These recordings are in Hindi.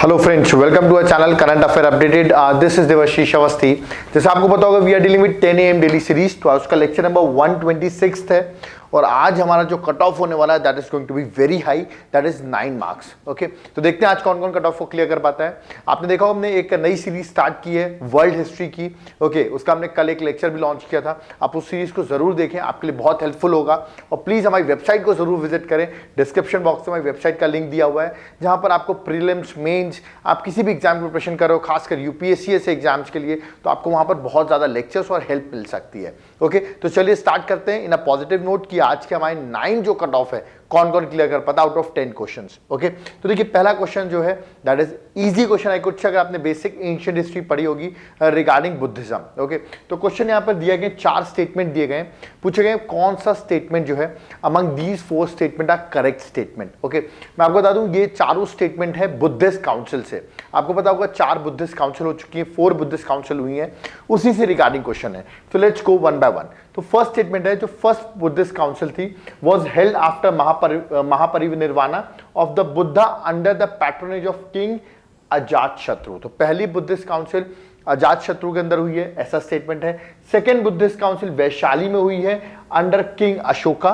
Hello friends, welcome to our channel current affair updated. This is Devashish Awasthi. जैसे आपको पता होगा we are dealing with 10 AM daily series. तो उसका लेक्चर नंबर 126 है और आज हमारा जो कट ऑफ होने वाला है that is going to be very high, that is 9 marks. Okay, तो देखते हैं आज कौन कौन कट ऑफ को क्लियर कर पाता है। आपने देखा हमने एक नई सीरीज स्टार्ट की है वर्ल्ड हिस्ट्री की। ओके, उसका हमने कल एक लेक्चर भी लॉन्च किया था। आप उस सीरीज को जरूर देखें, आपके लिए बहुत हेल्पफुल होगा। और प्लीज हमारी वेबसाइट को जरूर विजिट करें। डिस्क्रिप्शन बॉक्स में हमारी वेबसाइट का लिंक दिया हुआ है जहां पर आपको प्रीलिम्स, मेंस, आप किसी भी एग्जाम की प्रिपरेशन कर रहे हो, खासकर यूपीएससी एग्जाम्स के लिए, तो आपको वहां पर बहुत ज्यादा लेक्चर्स और हेल्प मिल सकती है। ओके, तो चलिए स्टार्ट करते हैं इन अ पॉजिटिव नोट कि आज के हमारे 9 जो कट ऑफ है कौन कौन क्लियर कर पाता आउट ऑफ 10 क्वेश्चंस। ओके, तो देखिए पहला क्वेश्चन जो है that is easy question I could say, अगर आपने बेसिक एंशिएंट हिस्ट्री पढ़ी होगी रिगार्डिंग बुद्धिज्म। ओके, तो क्वेश्चन यहां पर दिए गए 4 स्टेटमेंट दिए गए, पूछे गए कौन सा स्टेटमेंट जो है among these 4 statement are correct statement. Okay, मैं आपको बता दूं ये चारों स्टेटमेंट है बुद्धिस्ट काउंसिल से। आपको पता होगा 4 बुद्धिस्ट काउंसिल हो चुकी है, 4 बुद्धिस्ट काउंसिल हुई है, उसी से रिगार्डिंग क्वेश्चन है। तो let's go one by one. तो फर्स्ट स्टेटमेंट है जो फर्स्ट बुद्धिस्ट काउंसिल थी was held after Mahaparinirvana of the Buddha under the patronage of king Ajatashatru. तो पहली बुद्धिस्ट काउंसिल अजात शत्रु के अंदर हुई है, ऐसा स्टेटमेंट है। सेकेंड बुद्धिस्ट काउंसिल वैशाली में हुई है under king Ashoka.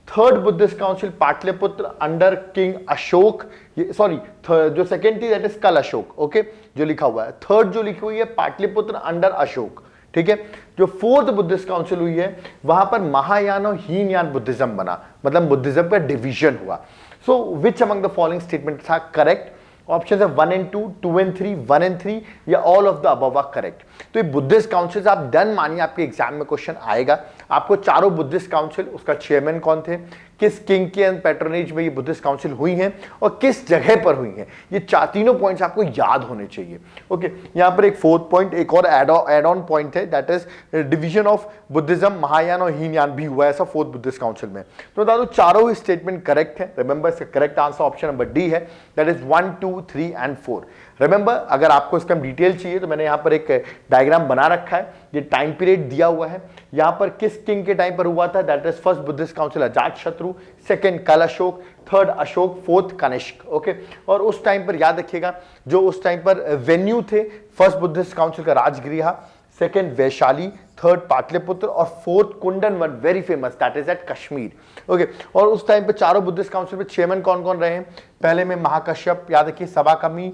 Third Buddhist council Pataliputra under king Ashok, sorry जो सेकेंड थी दैट इज कल अशोक। ओके, जो लिखा हुआ है। थर्ड जो लिखी हुई है पाटलिपुत्र अंडर अशोक। ठीक है, जो फोर्थ बुद्धिस्ट काउंसिल हुई है वहां पर महायान और हीनयान बुद्धिज्म बना, मतलब बुद्धिज्म का डिवीजन हुआ। So which among the following statement था करेक्ट? ऑप्शन है 1 and 2, 2 and 3, 1 and 3 या all of the above are correct. तो ये बुद्धिस्ट काउंसिल आप डन मानिए, आपके एग्जाम में क्वेश्चन आएगा। आपको चारों बुद्धिस्ट काउंसिल, उसका चेयरमैन कौन थे, किस किंग के पैट्रोनेज में ये बुद्धिस्ट काउंसिल हुई हैं और किस जगह पर हुई हैं, ये तीनों पॉइंट्स आपको याद होने चाहिए। ओके, यहां पर एक फोर्थ पॉइंट, एक और एड ऑन पॉइंट है that is division of Buddhism, Mahayana और हीनयान भी हुआ है ऐसा फोर्थ बुद्धिस्ट काउंसिल में। तो बता दो चारों ही स्टेटमेंट करेक्ट है। रिमेंबर इसका correct answer option number D है, दैट इज 1, 2, 3 and 4। रिमेंबर अगर आपको इसका डिटेल चाहिए तो मैंने यहां पर एक डायग्राम बना रखा है, ये टाइम पीरियड दिया हुआ है। यहां पर किस किंग के टाइम पर हुआ था, that is first Buddhist council Ajatashatru, second Kalashoka, third Ashoka, fourth Kanishka. Okay, और उस टाइम पर याद रखिएगा जो उस टाइम पर वेन्यू थे, फर्स्ट बुद्धिस्ट काउंसिल का राजगृह, सेकंड वैशाली, थर्ड पाटलिपुत्र और fourth Kundalvan, very famous, that is at Kashmir. Okay, और उस टाइम पे चारों बुद्धिस्ट काउंसिल में चेयरमैन कौन कौन रहे हैं? पहले में महाकश्यप, याद रखिए, Sabakami,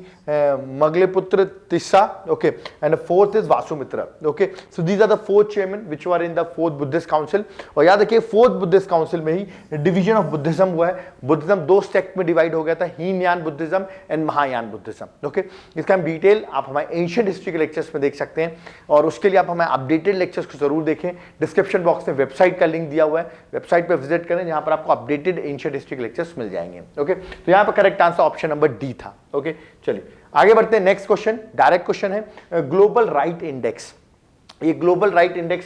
Moggaliputta Tissa. Okay, and fourth is Vasumitra. Okay, so these are the 4 chairman which were in the fourth Buddhist council. और याद रखिए फोर्थ बुद्धिस्ट काउंसिल में ही डिवीजन ऑफ बुद्धिज्म हुआ है। बुद्धिज्म 2 सेक्ट में डिवाइड हो गया था, Hinayana Buddhism and Mahayana Buddhism. Okay, इसका हम डिटेल आप हमारे एंशिएंट हिस्ट्री के लेक्चर्स में देख सकते हैं और उसके लिए आप हमारे अपडेटेड लेक्चर्स को जरूर देखें। डिस्क्रिप्शन बॉक्स में वेबसाइट का लिंक दिया हुआ है, वेबसाइट पर विजिट करें जहां पर आपको अपडेटेड एंशिएंट हिस्ट्री के लेक्चर्स मिल जाएंगे। ओके, तो यहां पर correct answer option number D था। ओके, चलिए आगे बढ़ते हैं। नेक्स्ट क्वेश्चन डायरेक्ट क्वेश्चन है, ग्लोबल राइट इंडेक्स। ये ग्लोबल राइट इंडेक्स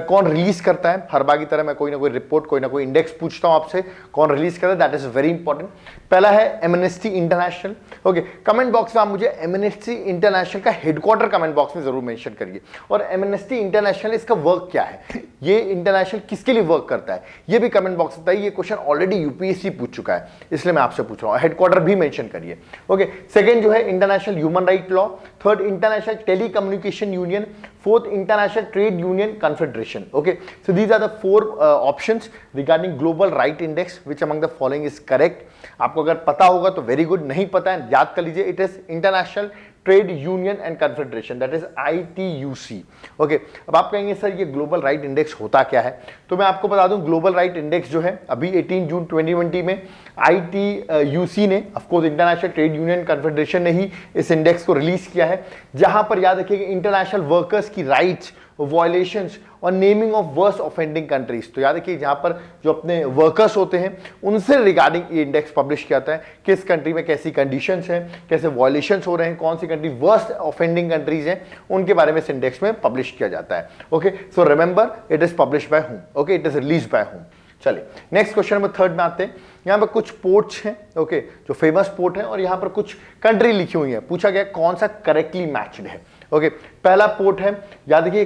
कौन रिलीज करता है? हर बार की तरह मैं कोई ना कोई रिपोर्ट, कोई ना कोई इंडेक्स पूछता हूं आपसे, कौन रिलीज करता है, दैट इज वेरी इंपॉर्टेंट। पहला है amnesty international. Okay, comment box में आप मुझे एमनेस्टी इंटरनेशनल का हेडक्वार्टर कमेंट बॉक्स में जरूर मेंशन करिए। और एमनेस्टी इंटरनेशनल इसका वर्क क्या है, ये इंटरनेशनल किसके लिए वर्क करता है, ये भी कमेंट बॉक्स में बताइए। ये क्वेश्चन ऑलरेडी यूपीएससी पूछ चुका है, इसलिए मैं आपसे पूछ रहा हूँ, हेडक्वार्टर भी मेंशन करिए। ओके, सेकंड जो है international human right law, third international telecommunication union, fourth international trade union confederation. Okay, so these are the 4 options regarding global right index, which among the following is correct? आपको अगर पता होगा तो वेरी गुड, नहीं पता है याद कर लीजिए, it is international trade union and confederation, that is ITUC। Okay, अब आप कहेंगे सर ये ग्लोबल राइट इंडेक्स होता क्या है, तो मैं आपको बता दूं ग्लोबल राइट इंडेक्स जो है अभी 18 जून 2020 में ITUC ने, of course international trade union confederation ने ही इस इंडेक्स को रिलीज किया है, जहां पर याद रखिएगा इंटरनेशनल वर्कर्स की राइट्स, वायलेशंस और naming of worst offending countries. तो याद रखिए जहां पर जो अपने वर्कर्स होते हैं उनसे रिगार्डिंग ये इंडेक्स पब्लिश किया जाता है, किस कंट्री में कैसी कंडीशंस हैं, कैसे वायलेशंस हो रहे हैं, कौन सी कंट्री वर्स्ट ऑफेंडिंग कंट्रीज हैं, उनके बारे में इस इंडेक्स में पब्लिश किया जाता है। Okay, so remember it is publish by home. Okay, it is release by home. चलिए नेक्स्ट क्वेश्चन नंबर 3 में आते हैं। यहाँ पर कुछ पोर्ट्स हैं, ओके, जो फेमस पोर्ट है और यहाँ पर कुछ कंट्री लिखी हुई है, पूछा गया कौन सा करेक्टली मैच्ड है। ओके, पहला पोर्ट है, याद रखिए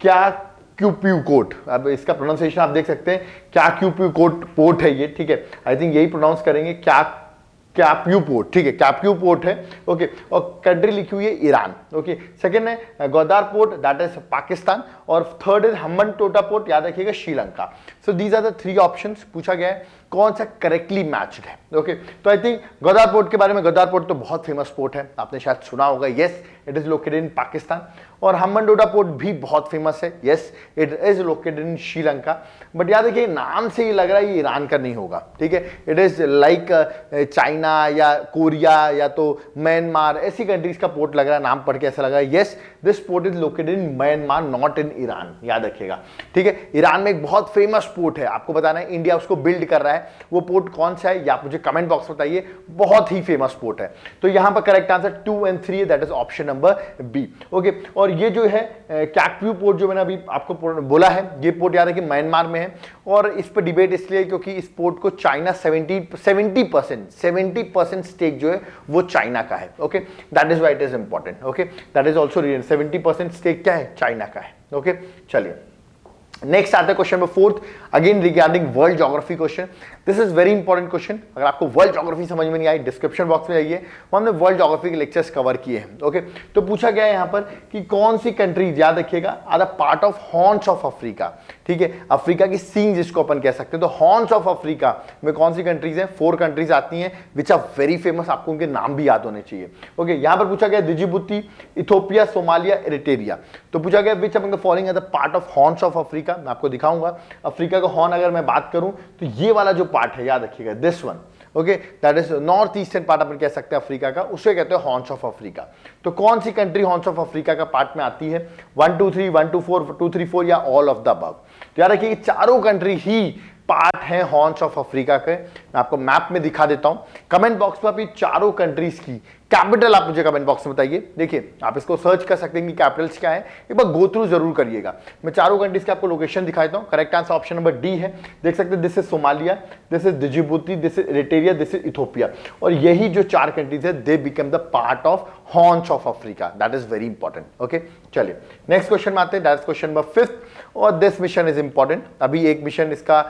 क्या क्यूप्यू कोट, अब इसका प्रोनाउंसिएशन आप देख सकते हैं, क्या क्यूप्यू कोट पोर्ट है ये, ठीक है, आई थिंक यही प्रोनाउंस करेंगे, क्या कैप्यू पोर्ट, ठीक है, कैप्यू पोर्ट है, ओके, और कंट्री लिखी हुई है ईरान, ओके। सेकंड है Gwadar port, that is Pakistan, और थर्ड इज हम्बनटोटा पोर्ट, याद रखिएगा Sri Lanka. So these are the 3 options पूछा गया है, कौन सा करेक्टली मैच्ड है, ओके। तो आई थिंक गोदार पोर्ट के बारे में, गोदार पोर्ट तो बहुत फेमस पोर्ट है, आपने शायद सुना होगा, यस इट इज लोकेटेड इन पाकिस्तान। और हम्बनटोटा पोर्ट भी बहुत फेमस है, yes it is located in Sri Lanka. But याद रखिए नाम से ही लग रहा है ये ईरान का नहीं होगा, ठीक है, इट इज लाइक चाइना या कोरिया या तो म्यांमार, ऐसी कंट्रीज का पोर्ट लग रहा है, नाम पढ़ के ऐसा लग रहा है। Yes this port is located in Myanmar, not in Iran, याद रखिएगा, ठीक है। ईरान में एक बहुत फेमस पोर्ट है, आपको बताना है, इंडिया उसको बिल्ड कर रहा है, वो पोर्ट कौन सा है या आप मुझे कमेंट बॉक्स में बताइए, बहुत ही फेमस पोर्ट है। तो यहां पर करेक्ट आंसर 2 और 3 that is option number B, okay. और ये जो है कैप्यू पोर्ट जो मैंने अभी आपको बोला है, ये पोर्ट याद है कि म्यांमार में है, और इस पर डिबेट इसलिए क्योंकि इस पोर्ट को चाइना 70% स्टेक जो है वो चाइना का है, okay, that is why it is important, okay, that is also reason 70% stake क्या है, चाइना का है, ओके। चलिए नेक्स्ट आता है question number 4, again regarding world geography question. This is very important question, अगर आपको वर्ल्ड ज्योग्राफी समझ में नहीं आई डिस्क्रिप्शन बॉक्स में जाइए, वहां हमने वर्ल्ड ज्योग्राफी के लेक्चर्स कवर किए हैं, ओके। तो पूछा गया है यहां पर कि कौन सी कंट्रीज, याद रखिएगा, are the part of horns of Africa, ठीक है, अफ्रीका की सींग जिसको अपन कह सकते हैं। तो हॉर्न्स ऑफ अफ्रीका में कौन सी कंट्रीज हैं, 4 कंट्रीज आती हैं विच आर वेरी फेमस, आपको उनके नाम भी याद होने चाहिए, ओके। यहां पर पूछा गया जिबूती, इथियोपिया, सोमालिया, इरिट्रिया। तो पूछा गया which among the following are the part of horns of Africa, मैं आपको दिखाऊंगा। अफ्रीका का हॉर्न अगर मैं बात करूं तो ये वाला जो पार्ट है, याद रखिएगा, this one, okay, that is north eastern part अपन कह सकते हैं अफ्रीका का, उसे कहते हैं हॉर्न्स ऑफ अफ्रीका। तो कौन सी कंट्री हॉर्न्स ऑफ अफ्रीका का पार्ट में आती है, 1 2 3 1 2 4 2 3 4 या ऑल ऑफ द अबव। तो याद रखिए चारों कंट्री ही पार्ट है हॉर्न्स ऑफ अफ्रीका के। मैं आपको मैप में दिखा देता हूं, कमेंट बॉक्स में आप ये चारों कंट्रीज की कैपिटल आप मुझे कमेंट बॉक्स में बताइए। देखिए आप इसको सर्च कर सकते हैं कि कैपिटल्स क्या है, एक बार गो थ्रू जरूर करिएगा। मैं चारों कंट्रीज के आपको लोकेशन दिखा देता हूं। Correct answer option number D है, देख सकते हैं, this is Somalia, this is Djibouti, this is Eritrea, this is Ethiopia. और यही जो 4 कंट्रीज है they become the part of horns of Africa, that is very important, okay. चलिए नेक्स्ट क्वेश्चन में आते हैं, दैट इज क्वेश्चन नंबर 5 और दिस मिशन इज इंपॉर्टेंट। अभी एक मिशन इसका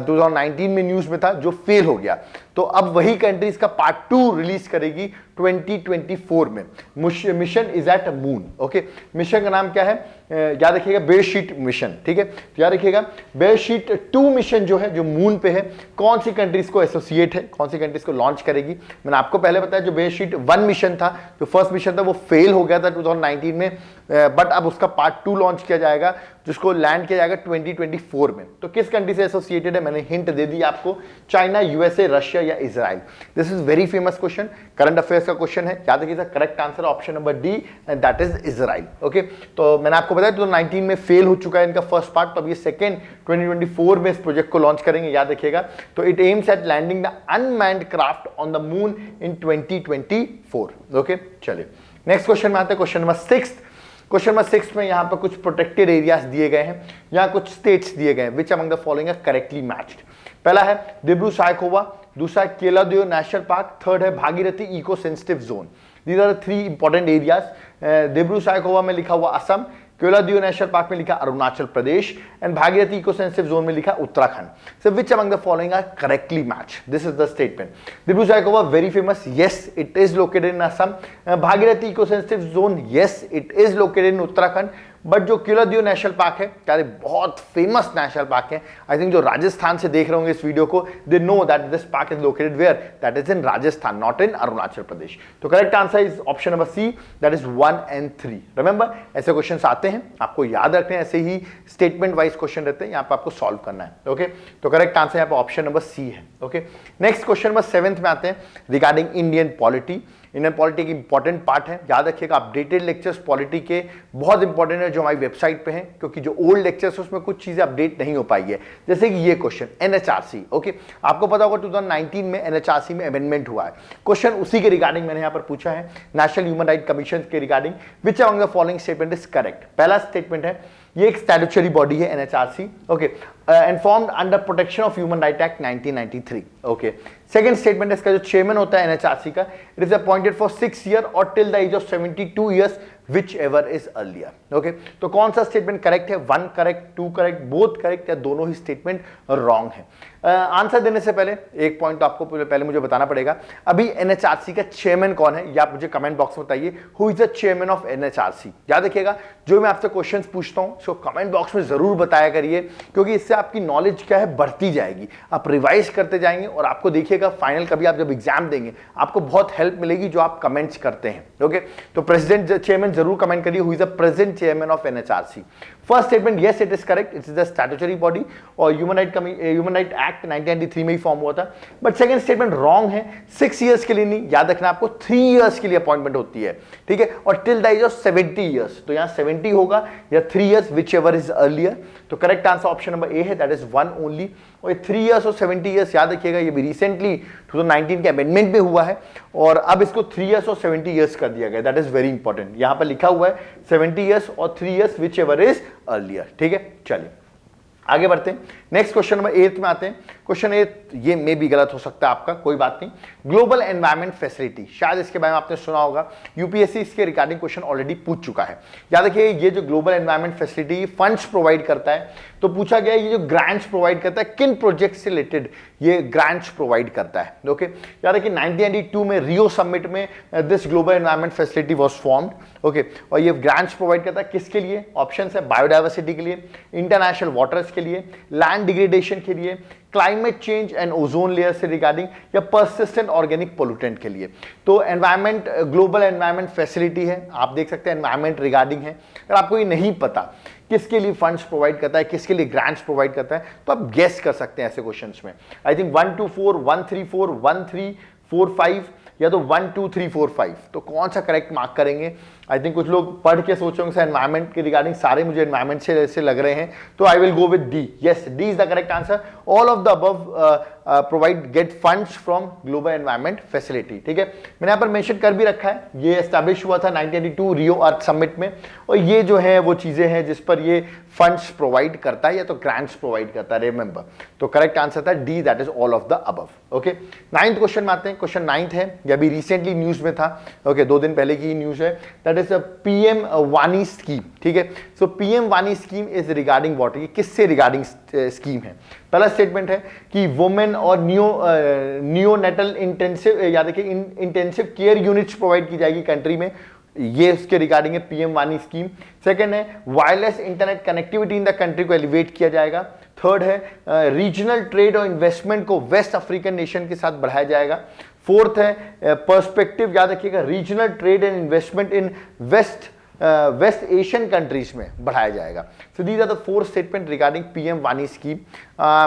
2019 में न्यूज में था जो फेल हो गया, तो अब वही कंट्री इसका पार्ट 2 रिलीज करेगी 2024 में। Mission is eight moon, okay. Mission का नाम क्या है, याद रखिएगा, बेयरशीट मिशन, ठीक है। तो याद रखिएगा बेयरशीट 2 मिशन जो है, जो मून पे है, कौन सी कंट्रीज को एसोसिएट है, कौन सी कंट्रीज को लॉन्च करेगी। मैंने आपको पहले बताया जो बेयरशीट 1 मिशन था, जो फर्स्ट मिशन था वो फेल हो गया था 2019 में, बट अब उसका पार्ट 2 लॉन्च किया जाएगा जिसको लैंड किया जाएगा 2024 में। तो किस कंट्री से एसोसिएटेड है, मैंने हिंट दे दी आपको, चाइना, यूएसए, रशिया या Israel. This is very famous question, current affairs का क्वेश्चन है, याद रखिएगा। Correct answer option number D and that is Israel, okay. तो मैंने आपको बताया 2019 में फेल हो चुका है इनका फर्स्ट पार्ट, तो अब ये सेकंड 2024 में इस प्रोजेक्ट को लॉन्च करेंगे, याद रखिएगा। तो it aims at landing the unmanned craft on the moon in 2024, okay. चलिए नेक्स्ट क्वेश्चन में आते हैं, क्वेश्चन नंबर 6। क्वेश्चन नंबर 6 में यहां पर कुछ प्रोटेक्टेड एरियाज दिए गए हैं, यहां कुछ स्टेट्स दिए गए हैं, which among the following are correctly matched. पहला है दिब्रू साइखोवा, दूसरा केलादियो नेशनल पार्क, थर्ड है Bhagirathi eco sensitive zone. These are 3 important areas. Dibru Saikhowa में लिखा हुआ असम, केलादियो नेशनल पार्क में लिखा Arunachal Pradesh and Bhagirathi eco sensitive zone में लिखा Uttarakhand. So which among the following are correctly match, this is the statement. Dibru Saikhowa very famous, yes it is located in Assam. Bhagirathi eco sensitive zone, yes it is located in Uttarakhand. But जो केलादियो नेशनल पार्क है, क्या बहुत फेमस नेशनल पार्क है, आई थिंक जो राजस्थान से देख रहे होंगे इस वीडियो को, they know that this park is located where, that is in Rajasthan, not in Arunachal Pradesh. तो correct answer is option number C, that is 1 और 3। रिमेंबर ऐसे क्वेश्चन आते हैं, आपको याद रखने हैं, ऐसे ही स्टेटमेंट वाइज क्वेश्चन रहते हैं, यहाँ पे आपको सॉल्व करना है, ओके। तो करेक्ट आंसर यहाँ पे ऑप्शन नंबर सी है, ओके। नेक्स्ट क्वेश्चन नंबर 7 में आते हैं, regarding Indian polity. Indian polity एक इंपॉर्टेंट पार्ट है, याद रखिएगा। अपडेटेड लेक्चर्स पॉलिटी के बहुत इंपॉर्टेंट है जो हमारी वेबसाइट पे हैं, क्योंकि जो ओल्ड लेक्चर्स उसमें कुछ चीजें अपडेट नहीं हो पाई है, जैसे कि ये क्वेश्चन एनएचआरसी, ओके। आपको पता होगा 2019 में एनएचआरसी में अमेंडमेंट हुआ है, क्वेश्चन उसी के रिगार्डिंग मैंने यहाँ पर पूछा है, नेशनल ह्यूमन राइट कमीशन के regarding. Which among the following statement is correct. पहला स्टेटमेंट है, ये एक स्टैट्यूटरी बॉडी है NHRC, okay, and formed under protection of human right act 1993, okay. Second statement है इसका जो चेयरमैन होता है एनएचआरसी का, it is appointed for 6 year और till the age of 72 years whichever is earlier. Okay, तो कौन सा स्टेटमेंट करेक्ट है? 1 करेक्ट, 2 करेक्ट, बोथ करेक्ट या दोनों ही स्टेटमेंट रॉन्ग है? आंसर देने से पहले एक पॉइंट तो आपको पहले मुझे बताना पड़ेगा, अभी एनएचआरसी का चेयरमैन कौन है, या आप मुझे कमेंट बॉक्स में बताइए, who is the chairman of NHRC. याद रखिएगा, जो मैं आपसे क्वेश्चंस पूछता हूं उसको कमेंट बॉक्स में जरूर बताया करिए, क्योंकि इससे आपकी नॉलेज क्या है बढ़ती जाएगी, आप रिवाइज करते जाएंगे और आपको देखिएगा फाइनल कभी आप जब एग्जाम देंगे आपको बहुत हेल्प मिलेगी जो आप कमेंट्स करते हैं। ओके, तो प्रेसिडेंट चेयरमैन जरूर कमेंट करिए, who is the present chairman of NHRC. First statement yes it is correct, it is the statutory body और ह्यूमन राइट एक्ट 1993 में ही फॉर्म हुआ था। बट सेकंड स्टेटमेंट रॉन्ग है, 6 इयर्स के लिए नहीं, याद रखना आपको 3 इयर्स के लिए अपॉइंटमेंट होती है, ठीक है, और till the age of 70 years, तो यहां 70 होगा या 3 years whichever is earlier. तो correct answer option number A है, दैट इज 1 ओनली। और 3 इयर्स और 70 इयर्स याद रखिएगा, ये भी रिसेंटली 2019 के अमेंडमेंट में हुआ है और अब इसको 3 इयर्स और 70 इयर्स कर दिया गया, दैट इज वेरी इंपॉर्टेंट। यहां पर लिखा हुआ है 70 इयर्स और 3 years whichever is earlier, ठीक है। चलिए आगे बढ़ते हैं, नेक्स्ट क्वेश्चन नंबर 8 में आते हैं। क्वेश्चन 8 ये में भी गलत हो सकता है आपका, कोई बात नहीं। ग्लोबल एनवायरमेंट फैसिलिटी, शायद इसके बारे में आपने सुना होगा, यूपीएससी इसके रिगार्डिंग क्वेश्चन ऑलरेडी पूछ चुका है। याद रखिए, ये जो global environment facility funds provide करता है, तो पूछा गया ये जो ग्रांट्स प्रोवाइड करता है किन प्रोजेक्ट से रिलेटेड ये ग्रांट्स प्रोवाइड करता है। ओके, याद रखिए 1992 में रियो समिट में this global environment facility was formed. Okay, और ये ग्रांट्स प्रोवाइड करता है किसके लिए? ऑप्शन है बायोडाइवर्सिटी के लिए, इंटरनेशनल वाटर्स के लिए, लैंड डिग्रेडेशन के लिए, climate change and ozone layer से रिगार्डिंग, या परसिस्टेंट ऑर्गेनिक पोल्यूटेंट के लिए। तो एनवायरमेंट ग्लोबल एनवायरमेंट फैसिलिटी है, आप देख सकते हैं एनवायरमेंट रिगार्डिंग है। अगर आपको ये नहीं पता किसके लिए फंड्स प्रोवाइड करता है, किसके लिए ग्रांट्स प्रोवाइड करता है, तो आप गेस कर सकते हैं ऐसे क्वेश्चंस में। आई थिंक 1 2 4 1 3 4 1 3 4 5 या तो 1 2 3 4 5, तो कौन सा करेक्ट मार्क करेंगे? आई थिंक कुछ लोग पढ़ के सोचेंगे एनवायरमेंट के रिगार्डिंग सारे मुझे एनवायरमेंट से ऐसे लग रहे हैं, तो I will go with D. Yes, D is the correct answer. All of the above provide get funds from global environment facility, ठीक है। मैंने यहाँ पर मेंशन कर भी रखा है, ये एस्टैब्लिश हुआ था 1992 रियो अर्थ समिट में, और ये जो है वो चीजें हैं जिस पर ये फंड्स प्रोवाइड करता है या तो ग्रांट्स प्रोवाइड करता है, रिमेंबर। तो करेक्ट आंसर था D, that is all of the above. Okay, 9th question में आते हैं। क्वेश्चन 9th है, ये अभी रिसेंटली न्यूज में था, ओके, 2 दिन पहले की न्यूज है, दैट इज पीएम वानी स्कीम, ठीक है। सो पीएम वानी स्कीम इज रिगार्डिंग व्हाट, ये किससे रिगार्डिंग स्कीम है? पहला स्टेटमेंट है कि वुमेन और नियोनेटल इंटेंसिव, याद रखिए इंटेंसिव केयर यूनिट्स प्रोवाइड की जाएगी कंट्री में, ये उसके रिगार्डिंग है पीएम वानी स्कीम। सेकंड है wireless internet connectivity in the country को एलिवेट किया जाएगा। थर्ड है रीजनल ट्रेड और इन्वेस्टमेंट को वेस्ट अफ्रीकन नेशन के साथ बढ़ाया जाएगा। फोर्थ है पर्सपेक्टिव, याद रखिएगा, regional trade and investment in West Asian countries में बढ़ाया जाएगा। So these are the 4 statement regarding PM वानी स्कीम।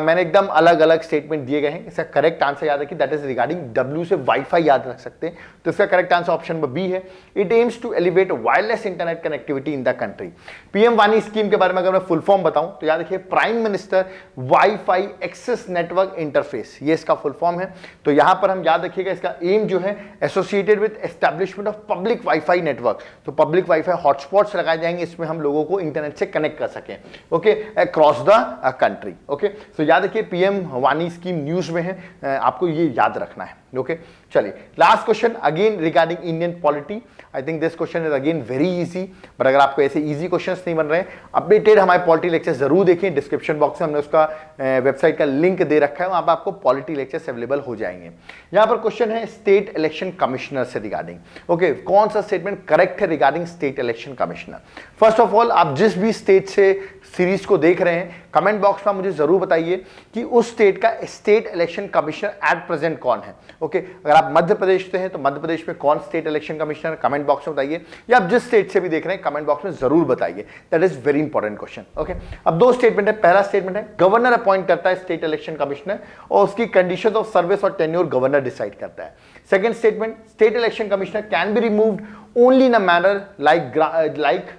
मैंने एकदम अलग अलग स्टेटमेंट दिए गए हैं, इसका करेक्ट आंसर याद रखिए, दैट इज रिगार्डिंग डब्ल्यू से वाईफाई याद रख सकते हैं, तो इसका correct answer option number B है। It aims to elevate wireless internet connectivity in the country. PM वानी स्कीम के बारे में अगर मैं फुल फॉर्म बताऊं तो याद रखिए prime minister wifi access network interface, ये इसका फुल फॉर्म है। तो यहां पर हम याद रखिएगा इसका एम जो है associated with establishment of public wifi network, तो पब्लिक वाईफाई हॉटस्पॉट्स लगाए जाएंगे, इसमें हम लोगों को इंटरनेट से कनेक्ट कर सकें, okay, across the country. Okay, so याद रखिए पीएम वानी स्कीम न्यूज में है, आपको ये याद रखना है। ओके, चलिए last question again regarding Indian polity. I think this question is again very easy, but अगर आपको ऐसे इजी क्वेश्चंस नहीं बन रहे हैं, अपडेटेड हमारे पॉलिटी लेक्चर जरूर देखें, डिस्क्रिप्शन बॉक्स में हमने उसका वेबसाइट का लिंक दे रखा है, वहां पर आपको पॉलिटी लेक्चर्स अवेलेबल हो जाएंगे। यहां पर क्वेश्चन है स्टेट इलेक्शन कमिश्नर से रिगार्डिंग। ओके, कौन सा स्टेटमेंट करेक्ट है regarding state election commissioner? First of all, आप जिस भी स्टेट से सीरीज को देख रहे हैं, कमेंट बॉक्स में मुझे जरूर बताइए कि उस स्टेट का state election commissioner at present कौन है। ओके, अगर आप मध्य प्रदेश से हैं तो मध्य प्रदेश में कौन state election commissioner, comment box में बताइए, या आप जिस स्टेट से भी देख रहे हैं कमेंट बॉक्स में जरूर बताइए, that is very important question. Okay, अब 2 स्टेटमेंट है। पहला स्टेटमेंट है गवर्नर अपॉइंट करता है स्टेट इलेक्शन कमिश्नर और उसकी कंडीशंस ऑफ सर्विस और टेन्योर गवर्नर डिसाइड करता है। Second statement, state election commissioner can be removed only in a manner like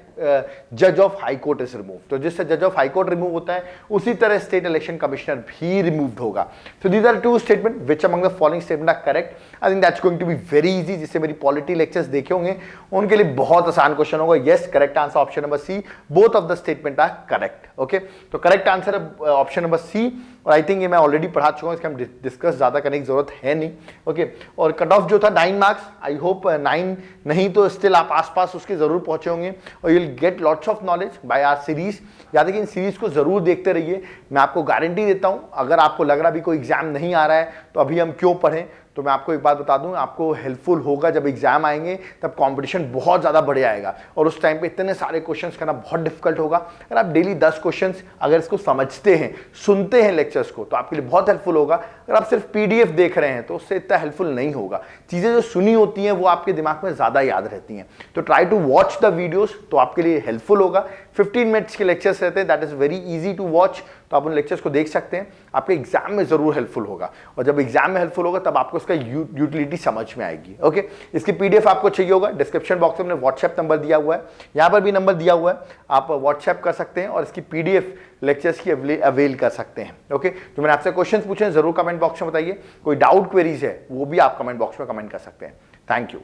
जज of high court is remove, तो जिससे जज ऑफ हाई कोर्ट रिमूव होता है उसी तरह स्टेट इलेक्शन कमिश्नर भी रिमूव्ड होगा। So these are 2 statement which among the following statement are correct. I think that's going to be very easy. जिससे मेरी पॉलिटी लेक्चर्स देखे होंगे उनके लिए बहुत आसान क्वेश्चन होगा। Yes, correct answer option number C, both of the statement are correct. Okay, तो करेक्ट आंसर है ऑप्शन नंबर सी। और आई थिंक ये मैं ऑलरेडी पढ़ा चुका हूँ, इसका हम डिस्कस ज्यादा करने की जरूरत है नहीं। ओके, और कट ऑफ जो था 9 मार्क्स, आई होप 9 नहीं तो स्टिल आप आसपास उसके जरूर पहुंचे होंगे और you will get lots of knowledge by our series. याद है कि इन सीरीज को जरूर देखते रहिए। मैं आपको गारंटी देता हूं, अगर आपको लग रहा भी कोई एग्जाम नहीं आ रहा है तो अभी हम क्यों पढ़ें, तो मैं आपको एक बात बता दूं, आपको हेल्पफुल होगा। जब एग्जाम आएंगे तब कंपटीशन बहुत ज़्यादा बढ़ जाएगा और उस टाइम पे इतने सारे क्वेश्चंस करना बहुत डिफिकल्ट होगा। अगर आप डेली 10 क्वेश्चंस अगर इसको समझते हैं, सुनते हैं लेक्चर्स को, तो आपके लिए बहुत हेल्पफुल होगा। अगर आप सिर्फ पीडीएफ देख रहे हैं तो उससे इतना हेल्पफुल नहीं होगा। चीज़ें जो सुनी होती हैं वो आपके दिमाग में ज़्यादा याद रहती हैं। तो try to watch the videos, तो आपके लिए हेल्पफुल होगा। 15 मिनट्स के लेक्चर्स रहते हैं, that is very easy to watch. तो आप उन लेक्चर्स को देख सकते हैं, आपके एग्जाम में जरूर हेल्पफुल होगा। और जब एग्जाम में हेल्पफुल होगा तब आपको उसका यूटिलिटी समझ में आएगी। ओके, इसकी पीडीएफ आपको चाहिए होगा, डिस्क्रिप्शन बॉक्स में हमने व्हाट्सएप नंबर दिया हुआ है, यहाँ पर भी नंबर दिया हुआ है, आप व्हाट्सएप कर सकते हैं और इसकी पीडीएफ लेक्चर्स की अवेल कर सकते हैं। ओके, तो मैंने आपसे क्वेश्चन पूछे, जरूर कमेंट बॉक्स में बताइए। कोई डाउट क्वेरीज है वो भी आप कमेंट बॉक्स में कमेंट कर सकते हैं। Thank you.